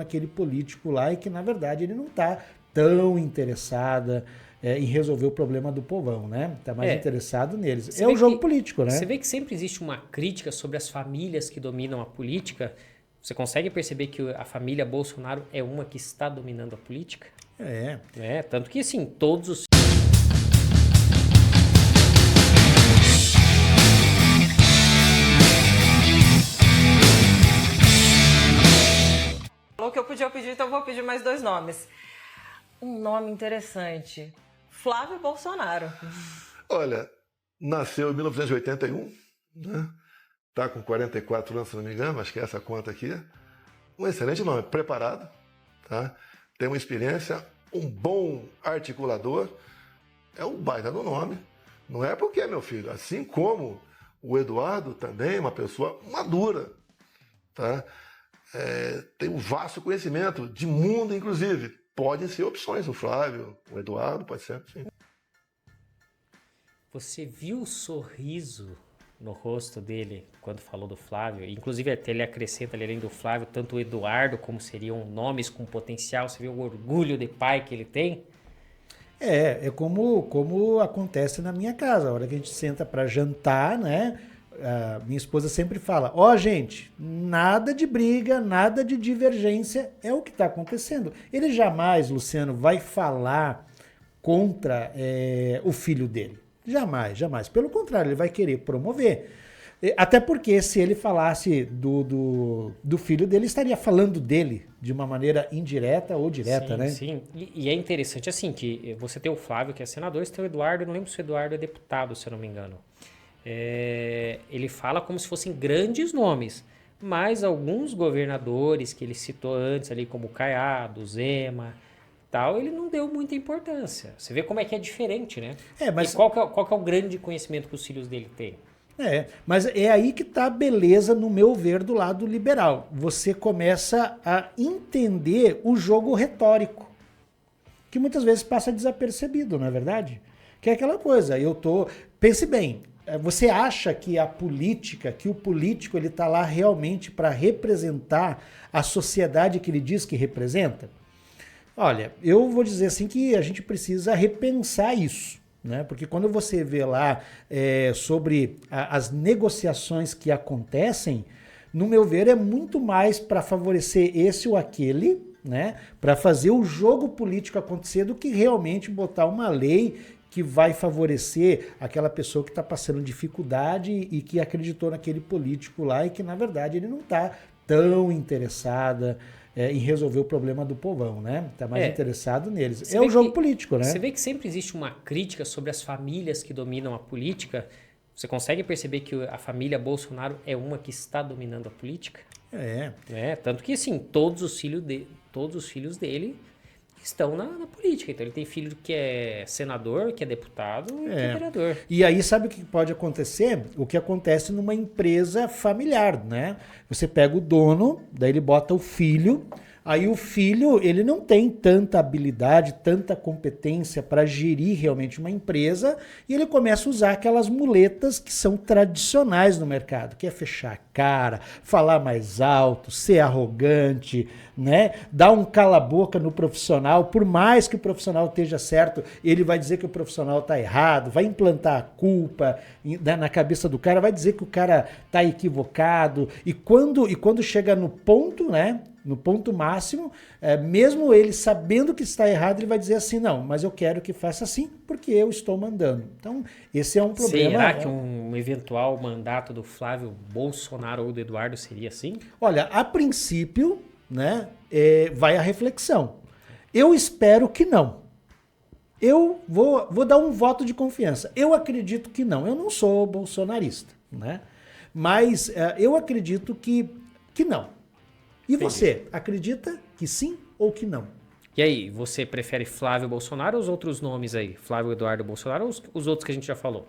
aquele político lá e que, na verdade, ele não está tão interessado em resolver o problema do povão, né? Está mais interessado neles. É o jogo político, né? Você vê que sempre existe uma crítica sobre as famílias que dominam a política. Você consegue perceber que a família Bolsonaro é uma que está dominando a política? Tanto que, assim, todos os... Falou que eu podia pedir, então eu vou pedir mais 2 nomes. Um nome interessante. Flávio Bolsonaro. Olha, nasceu em 1981, né? Tá com 44 anos, se não me engano, acho que é essa conta aqui. Um excelente nome, preparado, tá? Tem uma experiência, um bom articulador, é um baita do nome. Não é porque, meu filho, assim como o Eduardo também é uma pessoa madura, tá? Tem um vasto conhecimento de mundo, inclusive. Podem ser opções, o Flávio, o Eduardo, pode ser, sim. Você viu o sorriso no rosto dele quando falou do Flávio? Inclusive, até ele acrescenta ali, além do Flávio, tanto o Eduardo como seriam nomes com potencial. Você viu o orgulho de pai que ele tem? É como acontece na minha casa. A hora que a gente senta para jantar, né? Minha esposa sempre fala, gente, nada de briga, nada de divergência, é o que está acontecendo. Ele jamais, Luciano, vai falar contra o filho dele. Jamais, jamais. Pelo contrário, ele vai querer promover. Até porque se ele falasse do filho dele, estaria falando dele de uma maneira indireta ou direta, sim, né? Sim, e é interessante assim, que você tem o Flávio, que é senador, você tem o Eduardo, eu não lembro se o Eduardo é deputado, se eu não me engano. Ele fala como se fossem grandes nomes, mas alguns governadores que ele citou antes ali, como o Caiado, Zema, tal, ele não deu muita importância. Você vê como é que é diferente, né? Mas... E qual que é o grande conhecimento que os filhos dele têm? Mas é aí que tá a beleza, no meu ver, do lado liberal. Você começa a entender o jogo retórico, que muitas vezes passa desapercebido, não é verdade? Que é aquela coisa, pense bem, você acha que a política, que o político, ele tá lá realmente para representar a sociedade que ele diz que representa? Olha, eu vou dizer assim que a gente precisa repensar isso, né? Porque quando você vê lá sobre as negociações que acontecem, no meu ver, é muito mais para favorecer esse ou aquele, né? Para fazer o jogo político acontecer do que realmente botar uma lei que vai favorecer aquela pessoa que está passando dificuldade e que acreditou naquele político lá e que, na verdade, ele não está tão interessado em resolver o problema do povão, né? Está mais interessado neles. É o jogo político, né? Você vê que sempre existe uma crítica sobre as famílias que dominam a política. Você consegue perceber que a família Bolsonaro é uma que está dominando a política? Tanto que, assim, todos os filhos dele estão na política. Então ele tem filho que é senador, que é deputado e que é vereador. E aí sabe o que pode acontecer? O que acontece numa empresa familiar, né? Você pega o dono, daí ele bota o filho, aí o filho, ele não tem tanta habilidade, tanta competência para gerir realmente uma empresa e ele começa a usar aquelas muletas que são tradicionais no mercado, que é fechar a cara, falar mais alto, ser arrogante, né? Dar um cala-boca no profissional, por mais que o profissional esteja certo, ele vai dizer que o profissional está errado, vai implantar a culpa na cabeça do cara, vai dizer que o cara está equivocado e quando chega no ponto, né? No ponto máximo, mesmo ele sabendo que está errado, ele vai dizer assim, não, mas eu quero que faça assim, porque eu estou mandando. Então, esse é um problema. Será que um eventual mandato do Flávio Bolsonaro ou do Eduardo seria assim? Olha, a princípio, né, vai a reflexão. Eu espero que não. Eu vou dar um voto de confiança. Eu acredito que não. Eu não sou bolsonarista, né? Mas eu acredito que não. E você, acredita que sim ou que não? E aí, você prefere Flávio Bolsonaro ou os outros nomes aí? Flávio Eduardo Bolsonaro ou os outros que a gente já falou?